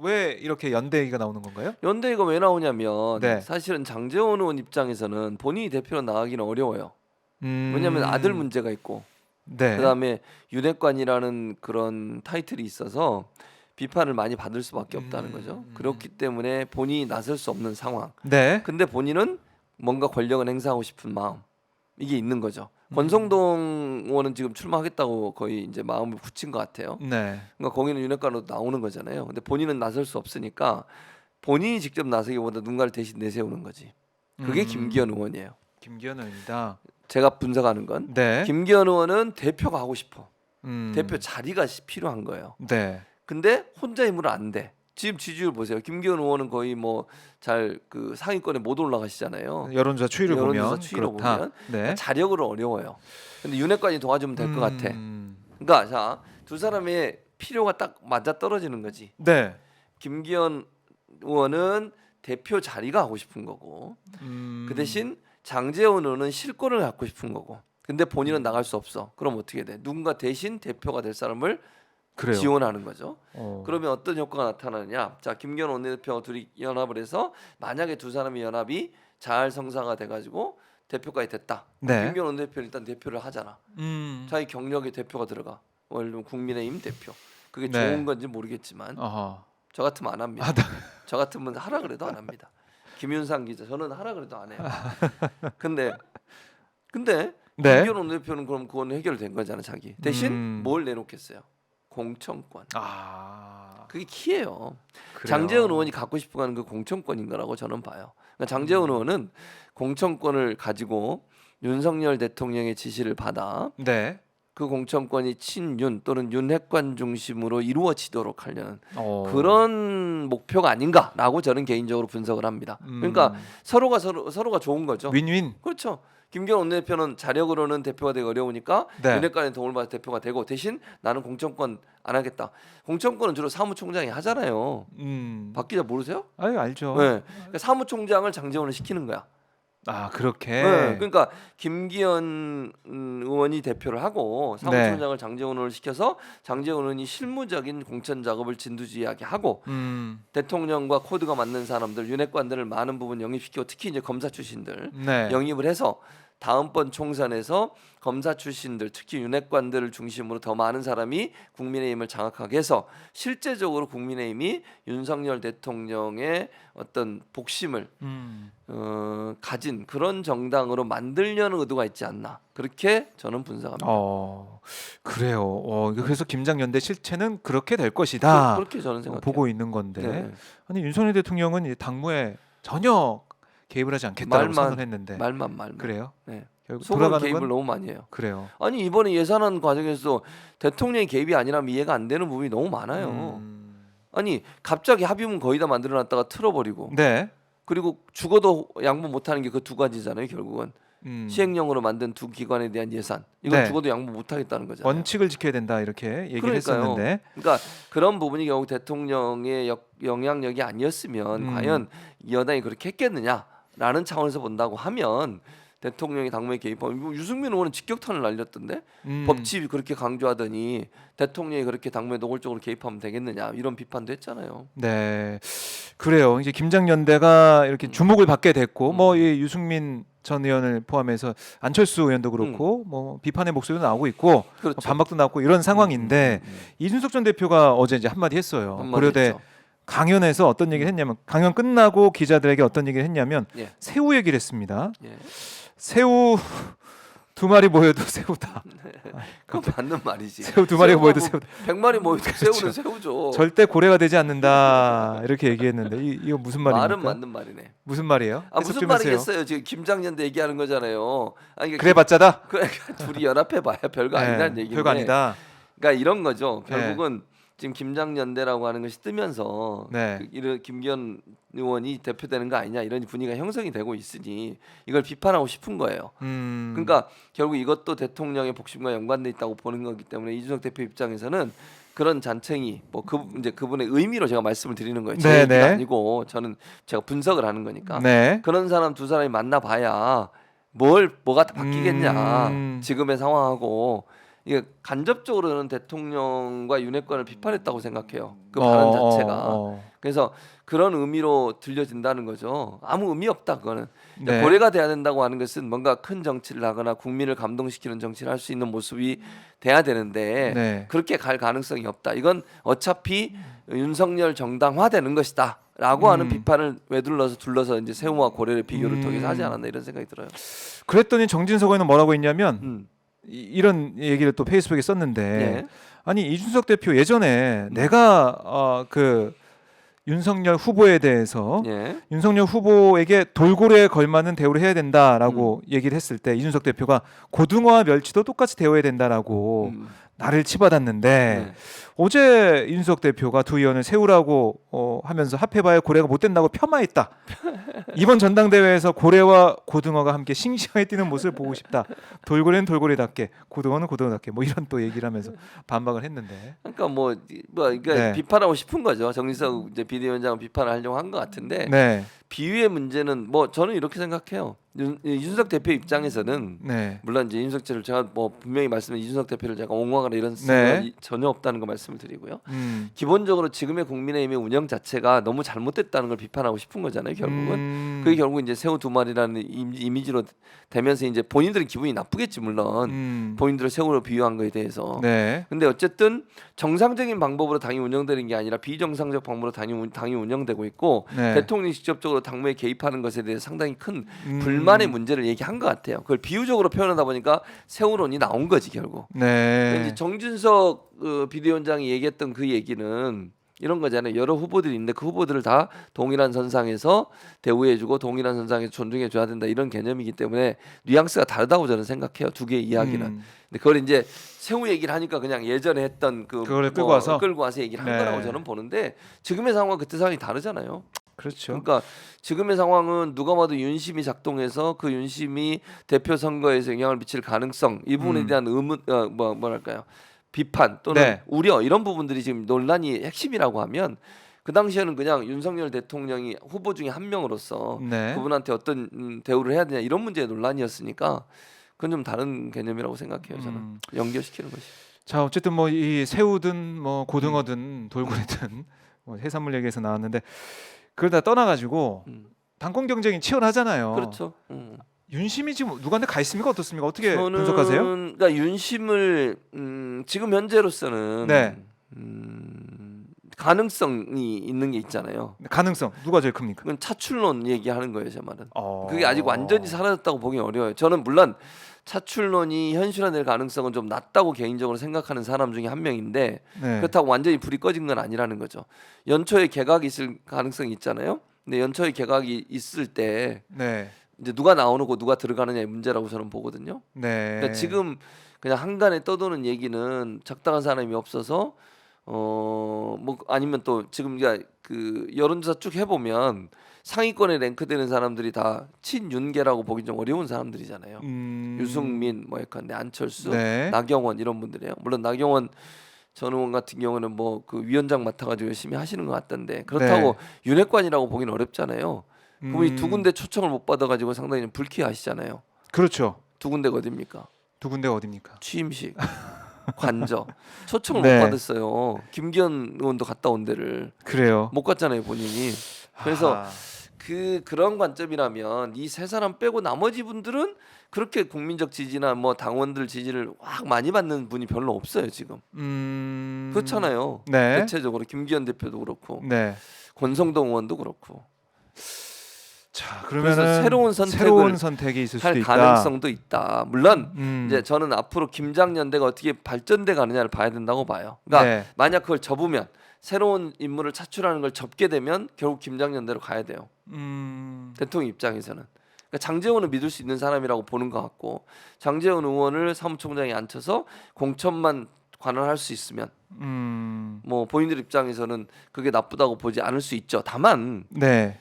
왜 이렇게 연대 얘기가 나오는 건가요? 연대가 왜 나오냐면 네. 사실은 장제원 의원 입장에서는 본인이 대표로 나가기는 어려워요. 왜냐하면 아들 문제가 있고 네. 그다음에 윤핵관이라는 그런 타이틀이 있어서 비판을 많이 받을 수밖에 없다는 거죠. 그렇기 때문에 본인이 나설 수 없는 상황. 네. 근데 본인은 뭔가 권력을 행사하고 싶은 마음 이게 있는 거죠. 권성동 의원은 지금 출마하겠다고 거의 이제 마음을 굳힌 것 같아요. 네. 그러니까 거기는 윤핵관으로 나오는 거잖아요. 근데 본인은 나설 수 없으니까 본인이 직접 나서기보다 누군가를 대신 내세우는 거지. 그게 김기현 의원이에요. 김기현 의원이다. 제가 분석하는 건 네. 김기현 의원은 대표가 하고 싶어. 대표 대 자리가 필요한 거예요. 네. 근데 혼자 힘으로 안 돼. 지금 지지율 보세요. 김기현 의원은 거의 뭐 잘 그 상위권에 못 올라가시잖아요. 여론조사 추이를 여론조사 보면 추이로 그렇다. 보면 네. 그러니까 자력으로 어려워요. 근데 윤핵관이 도와주면 될 것 같아. 그러니까 자, 두 사람의 필요가 딱 맞아 떨어지는 거지. 네. 김기현 의원은 대표 자리가 하고 싶은 거고 그 대신 장제원 의원은 실권을 갖고 싶은 거고 근데 본인은 나갈 수 없어. 그럼 어떻게 돼? 누군가 대신 대표가 될 사람을 그래요. 지원하는 거죠. 어. 그러면 어떤 효과가 나타나느냐? 자, 김기현 원내대표가 둘이 연합을 해서 만약에 두 사람의 연합이 잘 성사가 돼가지고 대표까지 됐다. 네. 김기현 원내대표는 일단 대표를 하잖아. 자기 경력에 대표가 들어가. 예를 들면 국민의힘 대표. 그게 네. 좋은 건지 모르겠지만 어허. 저 같으면 안 합니다. 아, 네. 저 같으면 하라 그래도 안 합니다. 김윤상 기자 저는 하라 그래도 안 해요. 근데 네. 김기현 원내대표는 그럼 그건 해결된 거잖아 자기. 대신 뭘 내놓겠어요? 공천권. 아. 그게 키예요. 그래요. 장제원 의원이 갖고 싶어 하는 그 공천권인 거라고 저는 봐요. 그러니까 장제원 의원은 공천권을 가지고 윤석열 대통령의 지시를 받아 네. 그 공천권이 친윤 또는 윤핵관 중심으로 이루어지도록 하려는 그런 목표가 아닌가라고 저는 개인적으로 분석을 합니다. 그러니까 서로가 좋은 거죠. 윈윈. 그렇죠. 김기현 원내대표는 자력으로는 대표가 되기 어려우니까 네. 윤핵관의 도움을 받아 대표가 되고 대신 나는 공천권 안 하겠다. 공천권은 주로 사무총장이 하잖아요. 박 기자 모르세요? 아유 알죠. 네. 그러니까 사무총장을 장제원을 시키는 거야. 아 그렇게. 네. 그러니까 김기현 의원이 대표를 하고 사무총장을 장제원 의원을 시켜서 장제원 의원이 실무적인 공천 작업을 진두지휘하게 하고 대통령과 코드가 맞는 사람들 윤핵관들을 많은 부분 영입시키고 특히 이제 검사 출신들 네. 영입을 해서 다음번 총선에서 검사 출신들 특히 윤핵관들을 중심으로 더 많은 사람이 국민의힘을 장악하게 해서 실제적으로 국민의힘이 윤석열 대통령의 어떤 복심을 가진 그런 정당으로 만들려는 의도가 있지 않나 그렇게 저는 분석합니다. 그래요. 그래서 김장연대 실체는 그렇게 될 것이다. 그렇게 저는 생각해요. 보고 있는 건데 네. 아니 윤석열 대통령은 이 당무에 전혀 개입을 하지 않겠다고 선언했는데 말만 그래요? 네. 결국 속으로 돌아가는 개입을 건 너무 많이 해요. 그래요. 아니 이번에 예산안 과정에서 대통령의 개입이 아니라면 이해가 안 되는 부분이 너무 많아요. 아니 갑자기 합의문 거의 다 만들어놨다가 틀어버리고 네. 그리고 죽어도 양보 못하는 게 그 두 가지잖아요. 결국은 시행령으로 만든 두 기관에 대한 예산 이건 네. 죽어도 양보 못하겠다는 거잖아요. 원칙을 지켜야 된다 이렇게 얘기를 그러니까요. 했었는데 그러니까 그런 부분이 결국 대통령의 영향력이 아니었으면 과연 이 여당이 그렇게 했겠느냐라는 차원에서 본다고 하면 대통령이 당무에 개입하면 유승민 의원은 직격탄을 날렸던데 법치 그렇게 강조하더니 대통령이 그렇게 당무에 노골적으로 개입하면 되겠느냐 이런 비판도 했잖아요. 네. 그래요. 이제 김장연대가 이렇게 주목을 받게 됐고 뭐 이 유승민 전 의원을 포함해서 안철수 의원도 그렇고 뭐 비판의 목소리도 나오고 있고 그렇죠. 반박도 나오고 이런 상황인데 이준석 전 대표가 어제 이제 한마디 했어요. 고려대 했죠. 강연에서 어떤 얘기를 했냐면 강연 끝나고 기자들에게 어떤 얘기를 했냐면 예. 새우 얘기를 했습니다. 예. 새우 두 마리 모여도 새우다. 그건 맞는 말이지. 새우 두 마리가 모여도 새우다. 100마리 모여도 그렇죠. 새우는 새우죠. 절대 고래가 되지 않는다. 이렇게 얘기했는데 이거 무슨 말입니까? 말은 맞는 말이네. 무슨 말이에요? 무슨 말이겠어요? 지금 김장년대 얘기하는 거잖아요. 아니, 그래봤자다. 그러니까 둘이 연합해봐야 별거 아니라는 얘기인데. 별거 아니다. 그러니까 이런 거죠. 결국은 지금 김장연대라고 하는 것이 뜨면서 이런 김기현 의원이 대표되는 거 아니냐 이런 분위기가 형성이 되고 있으니 이걸 비판하고 싶은 거예요. 그러니까 결국 이것도 대통령의 복심과 연관돼 있다고 보는 거기 때문에 이준석 대표 입장에서는 그런 잔챙이 뭐 이제 그분의 의미로 제가 말씀을 드리는 거예요. 제 얘기가 아니고 저는 제가 분석을 하는 거니까 그런 사람 두 사람이 만나봐야 뭐가 바뀌겠냐 지금의 상황하고. 이게 간접적으로는 대통령과 윤핵관을 비판했다고 생각해요. 그 발언 자체가. 그래서 그런 의미로 들려진다는 거죠. 아무 의미 없다 그거는. 네. 고래가 돼야 된다고 하는 것은 뭔가 큰 정치를 하거나 국민을 감동시키는 정치를 할 수 있는 모습이 돼야 되는데 네. 그렇게 갈 가능성이 없다. 이건 어차피 윤석열 정당화되는 것이다. 라고 하는 비판을 둘러서 이제 새우와 고래를 비교를 통해서 하지 않았나 이런 생각이 들어요. 그랬더니 정진석 의원은 뭐라고 했냐면 이런 얘기를 또 페이스북에 썼는데 네. 아니 이준석 대표 예전에 내가 그 윤석열 후보에 대해서 예. 윤석열 후보에게 돌고래에 걸맞는 대우를 해야 된다라고 얘기를 했을 때 이준석 대표가 고등어와 멸치도 똑같이 대우해야 된다라고 나를 치받았는데 네. 어제 이준석 대표가 두 의원을 세우라고 하면서 합해봐야 고래가 못 된다고 폄하했다. 이번 전당대회에서 고래와 고등어가 함께 싱싱하게 뛰는 모습을 보고 싶다. 돌고래는 돌고래답게, 고등어는 고등어답게 뭐 이런 또 얘기를 하면서 반박을 했는데. 그러니까 그러니까 네. 비판하고 싶은 거죠. 정진석 이제 비대위원장은 비판을 하려고 한 것 같은데 네. 비유의 문제는 저는 이렇게 생각해요. 이준석 대표 입장에서는 네. 물론 이제 이준석 대표를 제가 분명히 말씀드린 이준석 대표를 제가 옹호하거나 이런 네. 생각이 전혀 없다는 거 말씀을 드리고요. 기본적으로 지금의 국민의힘의 운영 자체가 너무 잘못됐다는 걸 비판하고 싶은 거잖아요. 결국은 그게 결국 이제 새우 두 마리라는 이미지로 되면서 이제 본인들은 기분이 나쁘겠지 물론 본인들을 새우로 비유한 거에 대해서. 네. 근데 어쨌든 정상적인 방법으로 당이 운영되는 게 아니라 비정상적 방법으로 당이 운영되고 있고 네. 대통령이 직접적으로 당무에 개입하는 것에 대해서 상당히 큰 불만의 문제를 얘기한 것 같아요. 그걸 비유적으로 표현하다 보니까 새우론이 나온 거지 결국. 네. 이제 정진석 비대위원장이 얘기했던 그 얘기는 이런 거잖아요. 여러 후보들이 있는데 그 후보들을 다 동일한 선상에서 대우해주고 동일한 선상에서 존중해줘야 된다 이런 개념이기 때문에 뉘앙스가 다르다고 저는 생각해요. 두 개의 이야기는. 근데 그걸 이제 새우 얘기를 하니까 그냥 예전에 했던 그걸 끌고 와서 얘기를 한 네. 거라고 저는 보는데 지금의 상황과 그때 상황이 다르잖아요. 그렇죠. 그러니까 지금의 상황은 누가 봐도 윤심이 작동해서 그 윤심이 대표 선거에서 영향을 미칠 가능성 이 부분에 대한 의문 뭐랄까요 비판 또는 네. 우려 이런 부분들이 지금 논란이 핵심이라고 하면 그 당시에는 그냥 윤석열 대통령이 후보 중에 한 명으로서 네. 그분한테 어떤 대우를 해야 되냐 이런 문제의 논란이었으니까 그건 좀 다른 개념이라고 생각해요. 저는 연결시키는 것이. 자 어쨌든 뭐 이 새우든 뭐 고등어든 돌고래든 뭐 해산물 얘기에서 나왔는데 그걸 다 떠나가지고 당권 경쟁이 치열하잖아요. 그렇죠. 윤심이 지금 누구한테 가 있습니까? 어떻습니까? 어떻게 저는 분석하세요? 그러니까 윤심을 지금 현재로서는 네. 가능성이 있는 게 있잖아요. 가능성 누가 제일 큽니까? 그건 차출론 얘기하는 거예요, 제 말은. 그게 아직 완전히 사라졌다고 보기 어려워요. 저는 물론 차출론이 현실화될 가능성은 좀 낮다고 개인적으로 생각하는 사람 중에 한 명인데 네. 그렇다고 완전히 불이 꺼진 건 아니라는 거죠. 연초에 개각이 있을 가능성이 있잖아요. 근데 연초에 개각이 있을 때 네. 이제 누가 나오고 누가 들어가느냐의 문제라고 저는 보거든요. 네. 그러니까 지금 그냥 한간에 떠도는 얘기는 적당한 사람이 없어서 뭐 아니면 또 지금 그 여론조사 쭉 해보면 상위권에 랭크되는 사람들이 다 친윤계라고 보기 좀 어려운 사람들이잖아요. 유승민, 뭐 예컨대 안철수, 네. 나경원 이런 분들이에요. 물론 나경원 전 의원 같은 경우는 뭐 그 위원장 맡아가지고 열심히 하시는 것 같던데 그렇다고 윤핵관이라고 보기는 어렵잖아요. 그분이 두 군데 초청을 못 받아가지고 상당히 좀 불쾌하시잖아요. 그렇죠. 두 군데가 어딥니까? 두 군데가 어딥니까? 취임식, 관저 초청을 네. 못 받았어요. 김기현 의원도 갔다 온 데를 그래요. 못 갔잖아요 본인이. 그래서 아하. 그런 관점이라면 이 세 사람 빼고 나머지 분들은 그렇게 국민적 지지나 뭐 당원들 지지를 확 많이 받는 분이 별로 없어요 지금. 그렇잖아요. 네. 대체적으로 김기현 대표도 그렇고 네. 권성동 의원도 그렇고. 자, 그래서 그러면 새로운 선택이 있을 할 수도 있다. 가능성도 있다. 물론 이제 음. 저는 앞으로 김장연대가 어떻게 발전돼 가느냐를 봐야 된다고 봐요. 그러니까 네. 만약 그걸 접으면 새로운 인물을 차출하는 걸 접게 되면 결국 김장연대로 가야 돼요. 대통령 입장에서는. 그러니까 장제원은 믿을 수 있는 사람이라고 보는 것 같고 장제원 의원을 사무총장에 앉혀서 공천만 관할할 수 있으면 뭐 본인들 입장에서는 그게 나쁘다고 보지 않을 수 있죠. 다만 네.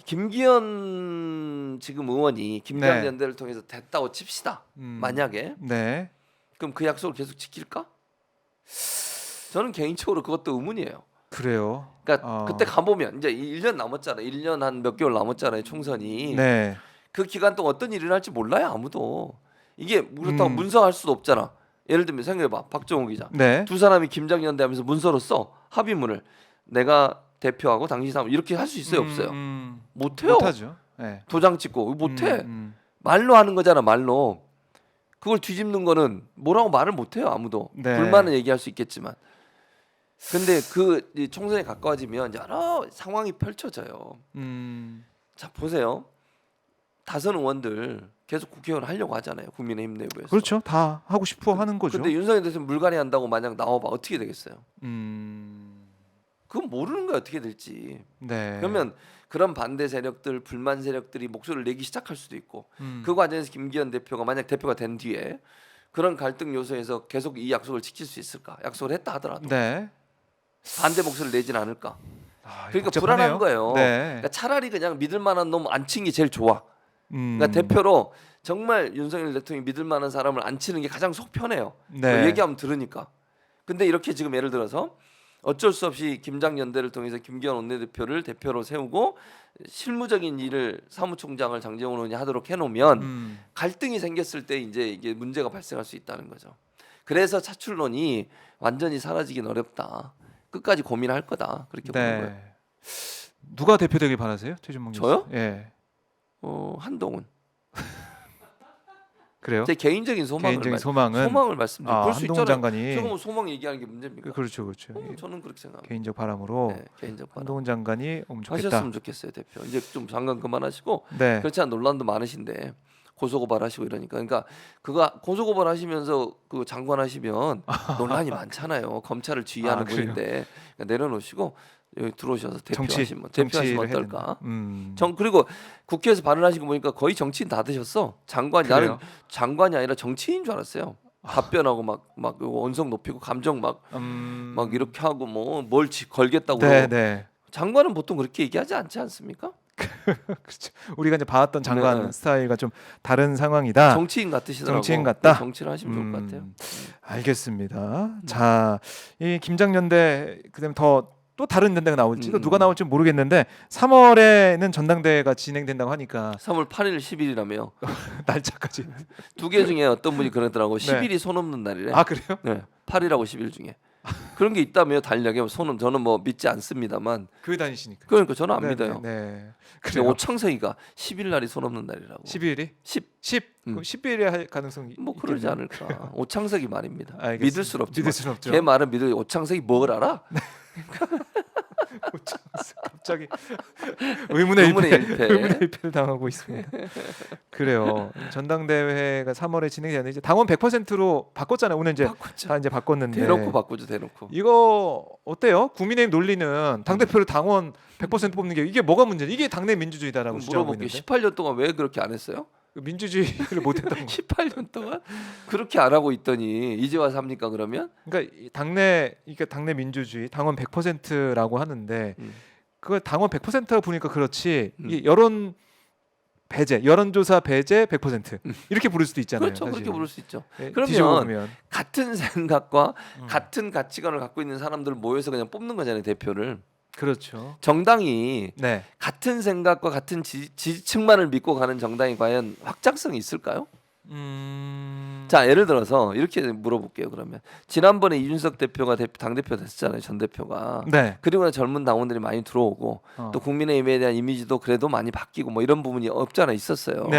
김기현 지금 의원이 김장연대를 통해서 됐다고 칩시다. 만약에 네. 그럼 그 약속을 계속 지킬까? 저는 개인적으로 그것도 의문이에요. 그래요. 그러니까 그때 가보면 이제 1년 남았잖아요. 1년 한 몇 개월 남았잖아요. 총선이. 네. 그 기간 동안 어떤 일이 일어날지 몰라요. 아무도. 이게 그렇다고 문서할 수도 없잖아. 예를 들면 생각해봐. 박정호 기자. 네. 두 사람이 김장연대 하면서 문서로 써. 합의문을. 내가 대표하고 당시 사무 이렇게 할 수 있어요, 없어요? 못해요. 못하죠. 네. 도장 찍고 못해. 말로 하는 거잖아, 말로. 그걸 뒤집는 거는 뭐라고 말을 못해요, 아무도. 네. 불만은 얘기할 수 있겠지만. 근데 그 총선에 가까워지면 여러 상황이 펼쳐져요. 자, 보세요. 다선 의원들 계속 국회의원 하려고 하잖아요, 국민의힘 내부에서. 그렇죠. 다 하고 싶어 하는 거죠. 근데 윤석열 대통령 물갈이 한다고 만약 나와봐 어떻게 되겠어요? 그건 모르는 거야, 어떻게 될지. 네. 그러면 그런 반대 세력들, 불만 세력들이 목소리를 내기 시작할 수도 있고, 그 과정에서 김기현 대표가 만약 대표가 된 뒤에 그런 갈등 요소에서 계속 이 약속을 지킬 수 있을까? 약속을 했다 하더라도 네. 반대 목소리를 내진 않을까? 복잡하네요. 그러니까 불안한 거예요. 네. 그러니까 차라리 그냥 믿을 만한 놈 안 친 게 제일 좋아. 그러니까 대표로 정말 윤석열 대통령이 믿을 만한 사람을 안 치는 게 가장 속 편해요. 네. 얘기하면 들으니까. 근데 이렇게 지금 예를 들어서 어쩔 수 없이 김장연대를 통해서 김기현 원내대표를 대표로 세우고 실무적인 일을 사무총장을 장제원 의원이 하도록 해놓으면 갈등이 생겼을 때 이제 이게 문제가 발생할 수 있다는 거죠. 그래서 차출론이 완전히 사라지긴 어렵다. 끝까지 고민할 거다. 그렇게 보는 거예요. 누가 대표되길 바라세요, 최준봉 교수? 저요? 예. 한동훈. 그래요? 제 개인적인 소망을 소망을 말씀드려요. 볼 수 한동훈 있잖아요. 장관이 저거 뭐 소망 얘기하는 게 문제입니까? 그렇죠. 저는 그렇게 생각합니다. 개인적 바람으로 네, 개인적 바람. 한동훈 장관이 오면 좋겠다. 하셨으면 좋겠어요, 대표. 이제 좀 장관 그만하시고. 네. 그렇지 않은 논란도 많으신데 고소고발하시고 이러니까. 그러니까 그거 고소고발하시면서 그 장관하시면 논란이 많잖아요. 검찰을 지휘하는 분인데 그러니까 내려놓으시고 여기 들어오셔서 대표하시면 어떨까? 그리고 국회에서 발언하시고 보니까 거의 정치인 다 드셨어. 장관이. 그래요? 나는 장관이 아니라 정치인 줄 알았어요. 답변하고 막 언성 높이고 감정 막 이렇게 하고 뭐 뭘 걸겠다고. 네. 장관은 보통 그렇게 얘기하지 않지 않습니까? 그렇죠. 우리가 이제 봐왔던 장관 네. 스타일과 좀 다른 상황이다. 정치인 같으시더라고. 정치인 같다. 정치를 하시면 좋을 것 같아요. 알겠습니다. 자, 이 김장연대 그다음에 또 다른 연대가 나올지 또 누가 나올지 모르겠는데 3월에는 전당대회가 진행된다고 하니까 3월 8일 10일이라며요. 날짜까지 두 개 중에 어떤 분이 그러더라고. 10일이 손 없는 날이래. 아 그래요? 네. 8일하고 10일 중에 그런 게 있다며 달력에 손은 저는 뭐 믿지 않습니다만. 교회 다니시니까. 그러니까 저는 안 믿어요. 네. 근데 오창석이가 10일 날이 손 없는 날이라고. 12일이? 10. 그럼 12일에 할 가능성이 뭐 그러지 않을까. 오창석이 말입니다. 알겠습니다. 믿을 수 없죠. 믿을 수는 없죠. 걔 말은 믿을. 오창석이 뭘 알아? 갑자기 의문의 일패. 일패를 당하고 있습니다. 그래요. 전당대회가 3월에 진행되는데 이제 당원 100%로 바꿨잖아요. 오늘 이제 바꿨죠. 다 이제 바꿨는데 대놓고 바꾸죠, 대놓고. 이거 어때요? 국민의힘 논리는 당 대표를 당원 100% 뽑는 게 이게 뭐가 문제지? 이게 당내 민주주의다라고 주장하고 물어볼게요. 있는데 18년 동안 왜 그렇게 안 했어요? 민주주의를 못했던 거. 18년 동안 그렇게 안 하고 있더니 이제 와서 합니까 그러면? 그러니까 당내 민주주의 당원 100%라고 하는데 그걸 당원 100%라 부르니까 그렇지 이 여론 배제, 여론조사 배제 100% 이렇게 부를 수도 있잖아요. 그렇죠, 사실. 그렇게 부를 수 있죠. 네, 그러면 같은 생각과 같은 가치관을 갖고 있는 사람들 모여서 그냥 뽑는 거잖아요, 대표를. 그렇죠. 정당이 같은 생각과 같은 지지층만을 믿고 가는 정당이 과연 확장성이 있을까요? 자, 예를 들어서 이렇게 물어볼게요. 그러면 지난번에 이준석 대표가 당대표 됐잖아요, 전 대표가. 그리고 젊은 당원들이 많이 들어오고 또 국민의힘에 대한 이미지도 그래도 많이 바뀌고 뭐 이런 부분이 없잖아 있었어요.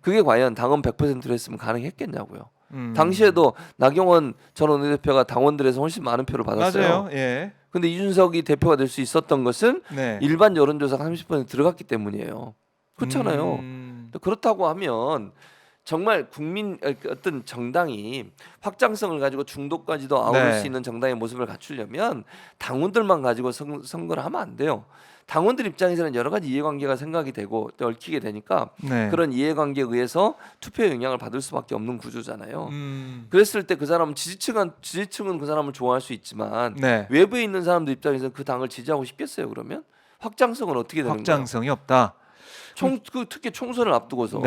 그게 과연 당원 100%로 했으면 가능했겠냐고요. 당시에도 나경원 전 원내대표가 당원들에서 훨씬 많은 표를 받았어요. 맞아요. 예. 근데 이준석이 대표가 될 수 있었던 것은 일반 여론조사가 30% 들어갔기 때문이에요. 그렇잖아요. 그렇다고 하면 정말 어떤 정당이 확장성을 가지고 중도까지도 아우를 수 있는 정당의 모습을 갖추려면 당원들만 가지고 선거를 하면 안 돼요. 당원들 입장에서는 여러 가지 이해관계가 생각이 되고 얽히게 되니까 그런 이해관계에 의해서 투표에 영향을 받을 수밖에 없는 구조잖아요. 그랬을 때 그 사람은 지지층은 그 사람을 좋아할 수 있지만 외부에 있는 사람들 입장에서는 그 당을 지지하고 싶겠어요. 그러면 확장성은 어떻게 되는 거예요? 확장성이 없다. 특히 총선을 앞두고서.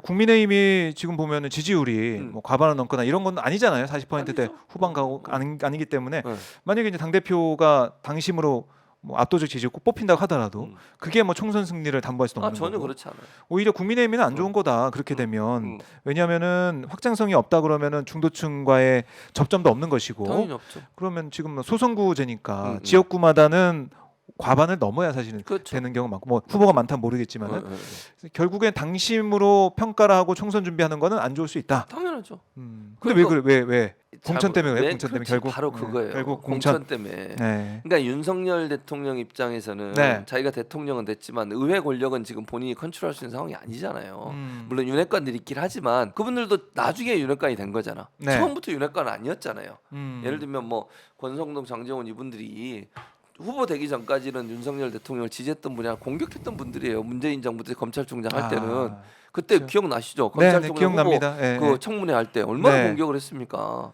국민의힘이 지금 보면은 지지율이 뭐 과반을 넘거나 이런 건 아니잖아요. 40%대 후반 가고 아니기 때문에 만약에 이제 당 대표가 당심으로 뭐 압도적 지지를 꼭 뽑힌다고 하더라도 그게 뭐 총선 승리를 담보할 수는 없는 전혀 거고. 그렇지 않아요. 오히려 국민의힘은 안 좋은 거다. 그렇게 되면 왜냐하면은 확장성이 없다 그러면은 중도층과의 접점도 없는 것이고. 당연히 없죠. 그러면 지금 소선구제니까 지역구마다는 과반을 넘어야 사실은 그렇죠. 되는 경우가 많고 뭐 후보가 많다면 모르겠지만은 결국엔 당심으로 평가를 하고 총선 준비하는 거는 안 좋을 수 있다. 당연하죠. 근데 왜 그래 왜 공천 때문에 그래요? 공천 때문에 그렇지, 결국 바로 그거예요. 결국 공천 때문에. 네. 그러니까 윤석열 대통령 입장에서는 네. 자기가 대통령은 됐지만 의회 권력은 지금 본인이 컨트롤할 수 있는 상황이 아니잖아요. 음. 물론 윤핵관들이 있긴 하지만 그분들도 나중에 윤핵관이 된 거잖아. 네. 처음부터 윤핵관은 아니었잖아요. 예를 들면 뭐 권성동, 장제원 이분들이 후보 되기 전까지는 윤석열 대통령을 지지했던 분이랑 공격했던 분들이에요. 문재인 정부 때 검찰총장 할 때는 그때 그렇죠. 기억나시죠? 네, 검찰총장 기억납니다. 후보 예, 그 예. 청문회 할 때 얼마나 네. 공격을 했습니까?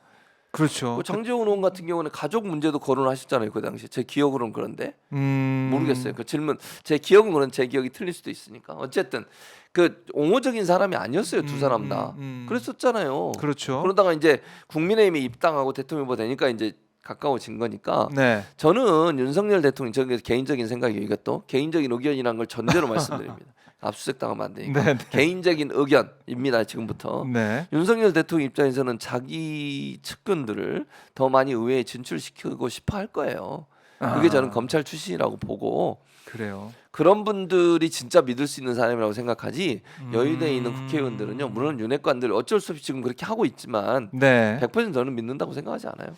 그렇죠. 그 장제원 의원 같은 경우는 가족 문제도 거론하셨잖아요. 그 당시 제 기억으로는 그런데 모르겠어요. 그 질문 제 기억은 그런 제 기억이 틀릴 수도 있으니까 어쨌든 그 옹호적인 사람이 아니었어요. 두 사람 다 그랬었잖아요. 그렇죠. 그러다가 이제 국민의힘에 입당하고 대통령 후보 되니까 이제 가까워진 거니까 네. 저는 윤석열 대통령 저게 개인적인 생각이에요. 이것도 개인적인 의견이라는 걸 전제로 말씀드립니다. 압수수색 당하면 안 되니까 네, 네. 개인적인 의견입니다. 지금부터 네. 윤석열 대통령 입장에서는 자기 측근들을 더 많이 의회에 진출시키고 싶어 할 거예요. 그게 저는 검찰 출신이라고 보고 그래요. 그런 분들이 진짜 믿을 수 있는 사람이라고 생각하지 여의도에 있는 국회의원들은요. 물론 윤핵관들 어쩔 수 없이 지금 그렇게 하고 있지만 네. 100% 저는 믿는다고 생각하지 않아요.